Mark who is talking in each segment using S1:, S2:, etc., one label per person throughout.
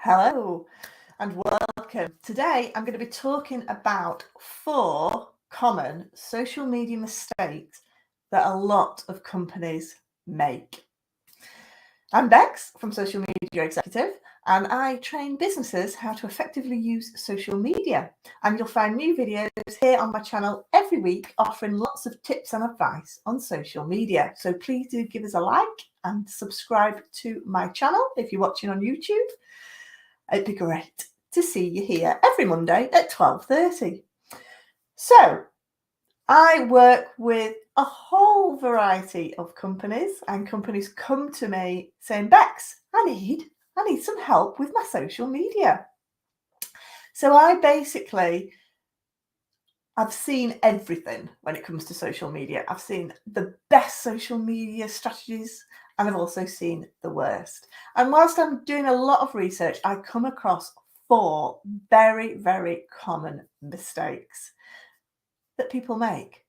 S1: Hello and welcome. Today I'm going to be talking about 4 common social media mistakes that a lot of companies make. I'm Bex from Social Media Executive, and I train businesses how to effectively use social media. And you'll find new videos here on my channel every week offering lots of tips and advice on social media. So please do give us a like and subscribe to my channel if you're watching on YouTube. It'd be great to see you here every Monday at 12:30. So I work with a whole variety of companies, and companies come to me saying, Bex, I need some help with my social media. So I've seen everything when it comes to social media. I've seen the best social media strategies, and I've also seen the worst. And whilst I'm doing a lot of research, I come across 4 very, very common mistakes that people make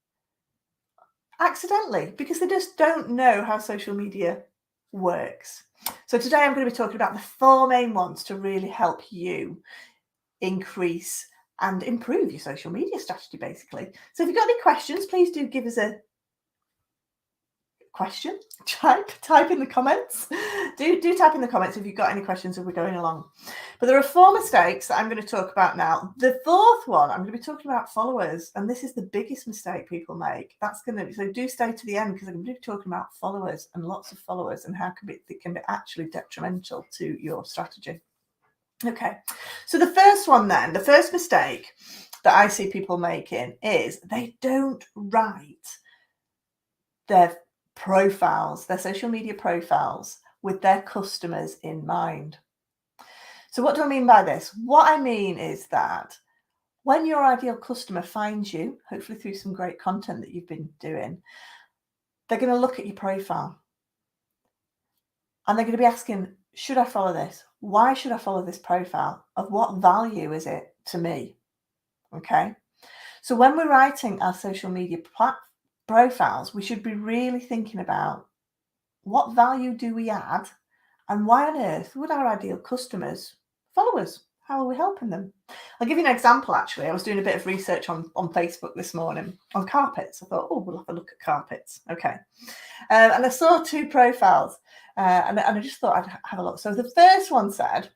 S1: accidentally because they just don't know how social media works. So today I'm going to be talking about the 4 main ones to really help you increase and improve your social media strategy, basically. So if you've got any questions, please do give us a question. Type in the comments. Do type in the comments if you've got any questions as we're going along. But there are 4 mistakes that I'm going to talk about now. The 4th one, I'm going to be talking about followers, and this is the biggest mistake people make. So do stay to the end because I'm going to be talking about followers and lots of followers and how it can be actually detrimental to your strategy. Okay, so the first mistake that I see people making is they don't write their social media profiles with their customers in mind. So what do I mean by this? What I mean is that when your ideal customer finds you, hopefully through some great content that you've been doing, they're going to look at your profile and they're going to be asking, should I follow this? Why should I follow this profile? Of what value is it to me? Okay. So when we're writing our social media profiles, we should be really thinking about what value do we add and why on earth would our ideal customers follow us? How are we helping them? I'll give you an example, actually. I was doing a bit of research on Facebook this morning on carpets. I thought, we'll have a look at carpets. Okay. And I saw 2 profiles and I just thought I'd have a look. So the first one said,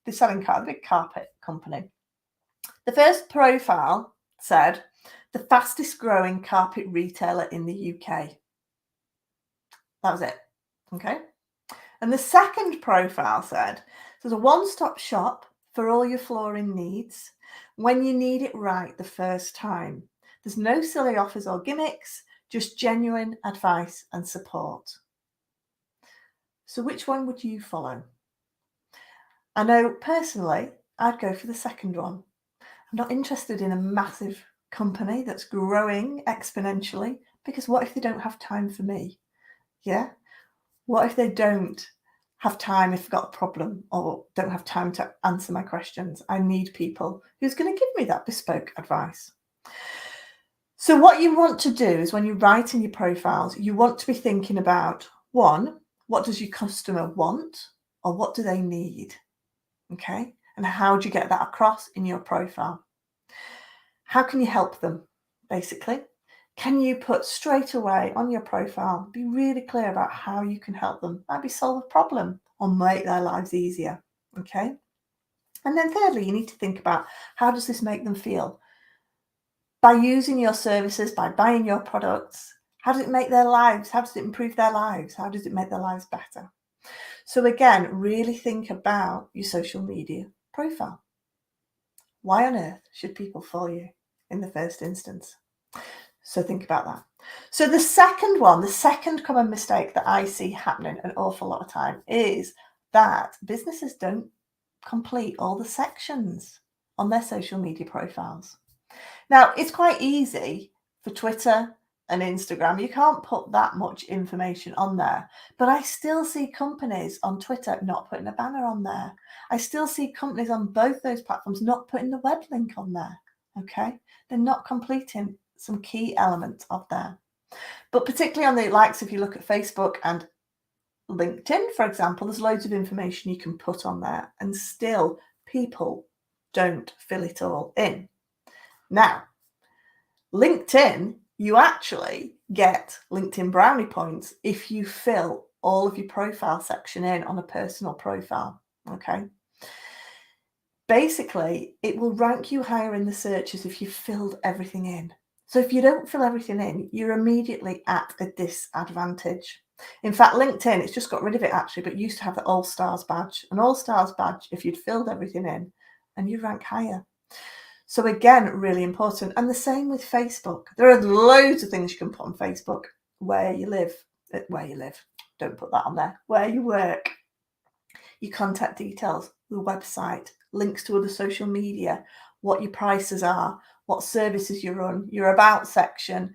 S1: they're selling a big carpet company. The first profile said, the fastest growing carpet retailer in the UK. That was it. Okay. And the second profile said, there's a one-stop shop for all your flooring needs when you need it right the first time. There's no silly offers or gimmicks, just genuine advice and support. So which one would you follow? I know personally, I'd go for the second one. I'm not interested in a massive company that's growing exponentially because what if they don't have time for me? Yeah. What if they don't have time if I've got a problem or don't have time to answer my questions? I need people who's going to give me that bespoke advice. So what you want to do is when you're writing your profiles, you want to be thinking about, 1, what does your customer want or what do they need? Okay. And how do you get that across in your profile? How can you help them, basically? Can you put straight away on your profile, be really clear about how you can help them? Maybe solve a problem or make their lives easier, okay? And then thirdly, you need to think about how does this make them feel? By using your services, by buying your products, how does it make their lives? How does it improve their lives? How does it make their lives better? So again, really think about your social media profile. Why on earth should people follow you in the first instance? So think about that. So the second common mistake that I see happening an awful lot of time is that businesses don't complete all the sections on their social media profiles. Now, it's quite easy for Twitter and Instagram. You can't put that much information on there, but I still see companies on Twitter not putting a banner on there. I still see companies on both those platforms not putting the web link on there. Okay, they're not completing some key elements of there. But particularly on the likes, if you look at Facebook and LinkedIn, for example, there's loads of information you can put on there, and still people don't fill it all in. Now, LinkedIn, you actually get LinkedIn Brownie points if you fill all of your profile section in on a personal profile, okay? Basically, it will rank you higher in the searches if you filled everything in. So if you don't fill everything in, you're immediately at a disadvantage. In fact, LinkedIn, it's just got rid of it actually, but used to have the All Stars badge. An All Stars badge, if you'd filled everything in, and you rank higher. So again, really important. And the same with Facebook. There are loads of things you can put on Facebook. Where you live, don't put that on there. Where you work, your contact details, the website, links to other social media, what your prices are, what services you run, your about section,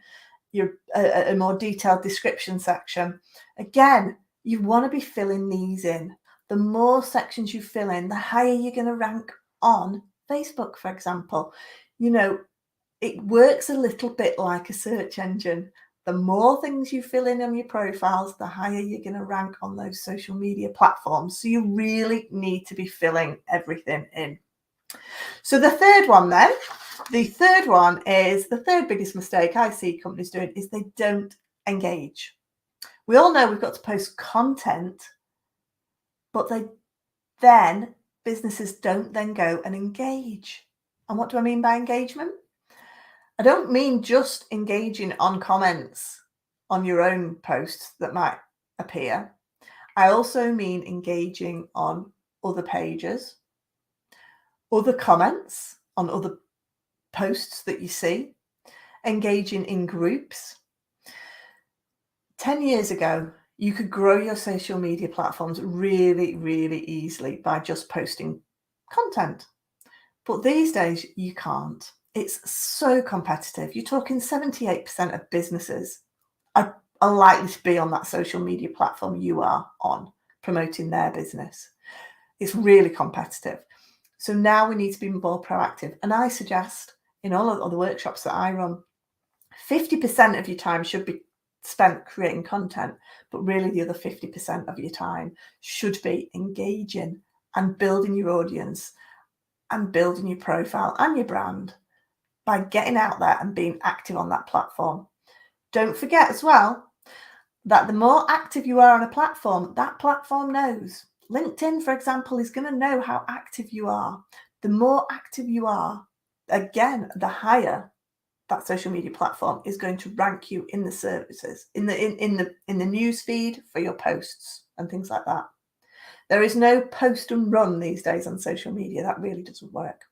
S1: your a more detailed description section. Again, you want to be filling these in. The more sections you fill in, the higher you're going to rank on Facebook, for example. You know, it works a little bit like a search engine. The more things you fill in on your profiles, the higher you're going to rank on those social media platforms. So you really need to be filling everything in. So the third one then, the third one is the third biggest mistake I see companies doing is they don't engage. We all know we've got to post content, but businesses don't then go and engage. And what do I mean by engagement? I don't mean just engaging on comments on your own posts that might appear. I also mean engaging on other pages, other comments on other posts that you see, engaging in groups. 10 years ago, you could grow your social media platforms really, really easily by just posting content. But these days, you can't. It's so competitive. You're talking 78% of businesses are likely to be on that social media platform you are on, promoting their business. It's really competitive. So now we need to be more proactive. And I suggest in all of the workshops that I run, 50% of your time should be spent creating content, but really the other 50% of your time should be engaging and building your audience and building your profile and your brand by getting out there and being active on that platform. Don't forget as well that the more active you are on a platform, that platform knows. LinkedIn, for example, is going to know how active you are. The more active you are, again, the higher that social media platform is going to rank you in the services, in the news feed for your posts and things like that. There is no post and run these days on social media. That really doesn't work.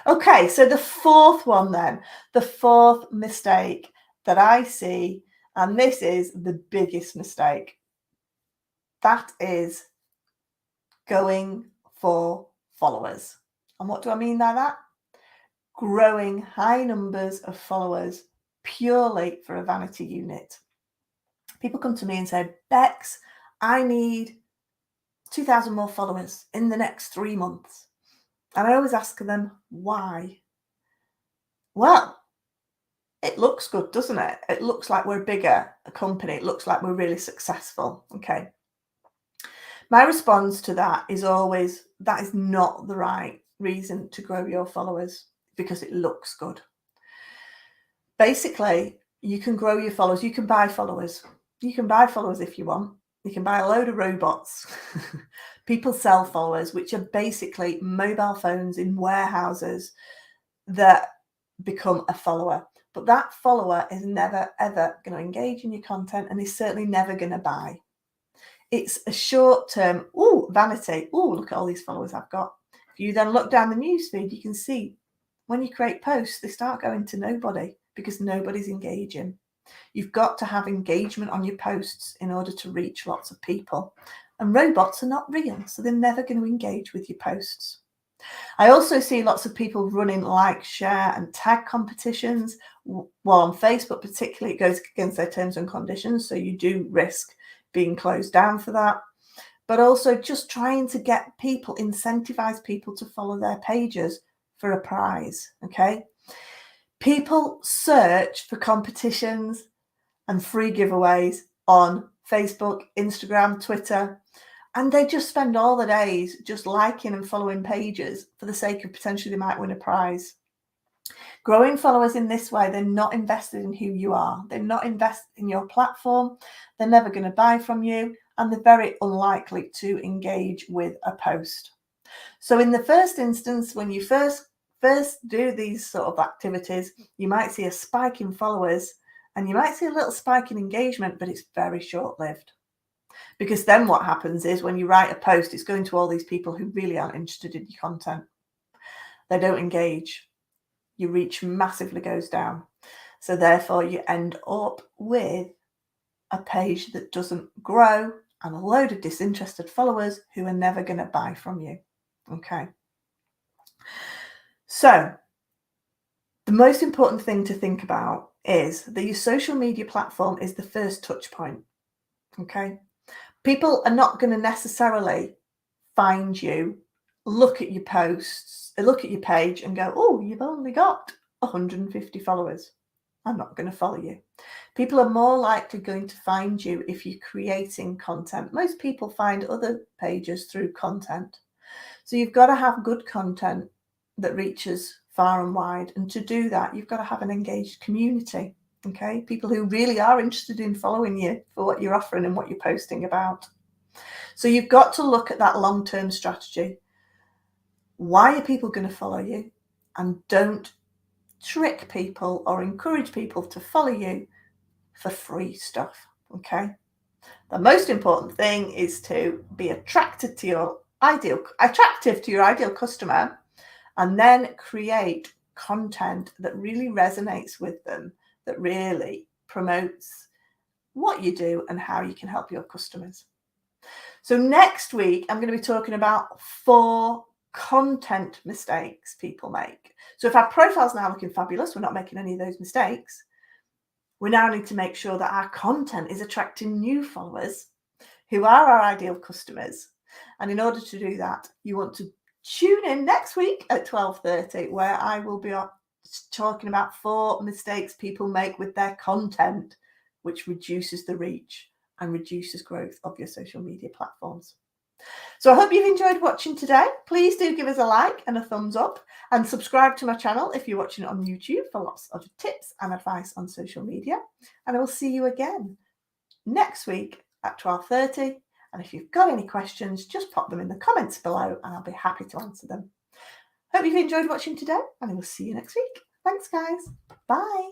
S1: Okay, so the fourth one then, the fourth mistake that I see, and this is the biggest mistake, that is going for followers. And what do I mean by that? Growing high numbers of followers purely for a vanity unit. People come to me and say, Bex, I need 2,000 more followers in the next 3 months. And I always ask them, why? Well, it looks good, doesn't it? It looks like we're bigger, a company. It looks like we're really successful. Okay. My response to that is always, that is not the right reason to grow your followers because it looks good. Basically, you can grow your followers. You can buy followers. You can buy followers if you want. You can buy a load of robots. People sell followers, which are basically mobile phones in warehouses that become a follower. But that follower is never, ever going to engage in your content and is certainly never going to buy. It's a short-term, vanity. Look at all these followers I've got. If you then look down the newsfeed, you can see when you create posts, they start going to nobody because nobody's engaging. You've got to have engagement on your posts in order to reach lots of people. And robots are not real, so they're never going to engage with your posts. I also see lots of people running like, share and tag competitions. Well, on Facebook particularly, it goes against their terms and conditions, so you do risk being closed down for that. But also just trying to get people, incentivize people to follow their pages for a prize, okay? People search for competitions and free giveaways on Facebook, Instagram, Twitter, and they just spend all the days just liking and following pages for the sake of potentially they might win a prize. Growing followers in this way, they're not invested in who you are. They're not invested in your platform. They're never going to buy from you, and they're very unlikely to engage with a post. So in the first instance, when you first do these sort of activities, you might see a spike in followers and you might see a little spike in engagement, but it's very short-lived. Because then what happens is when you write a post, it's going to all these people who really aren't interested in your content. They don't engage. Your reach massively goes down. So therefore you end up with a page that doesn't grow and a load of disinterested followers who are never going to buy from you. Okay. So the most important thing to think about is that your social media platform is the first touch point. Okay. People are not going to necessarily find you, look at your posts, look at your page and go, oh, you've only got 150 followers. I'm not going to follow you. People are more likely going to find you if you're creating content. Most people find other pages through content. So you've got to have good content that reaches far and wide. And to do that, you've got to have an engaged community. Okay, people who really are interested in following you for what you're offering and what you're posting about. So you've got to look at that long-term strategy. Why are people going to follow you? And don't trick people or encourage people to follow you for free stuff. Okay. The most important thing is to be attractive to your ideal customer, and then create content that really resonates with them, that really promotes what you do and how you can help your customers. So next week, I'm going to be talking about 4 content mistakes people make. So if our profile's now looking fabulous, we're not making any of those mistakes. We now need to make sure that our content is attracting new followers who are our ideal customers. And in order to do that, you want to tune in next week at 12:30, where I will be talking about 4 mistakes people make with their content, which reduces the reach and reduces growth of your social media platforms. So I hope you've enjoyed watching today. Please do give us a like and a thumbs up, and subscribe to my channel if you're watching it on YouTube for lots of tips and advice on social media. And I will see you again next week at 12:30. And if you've got any questions, just pop them in the comments below and I'll be happy to answer them. Hope you've enjoyed watching today, and I will see you next week. Thanks, guys. Bye.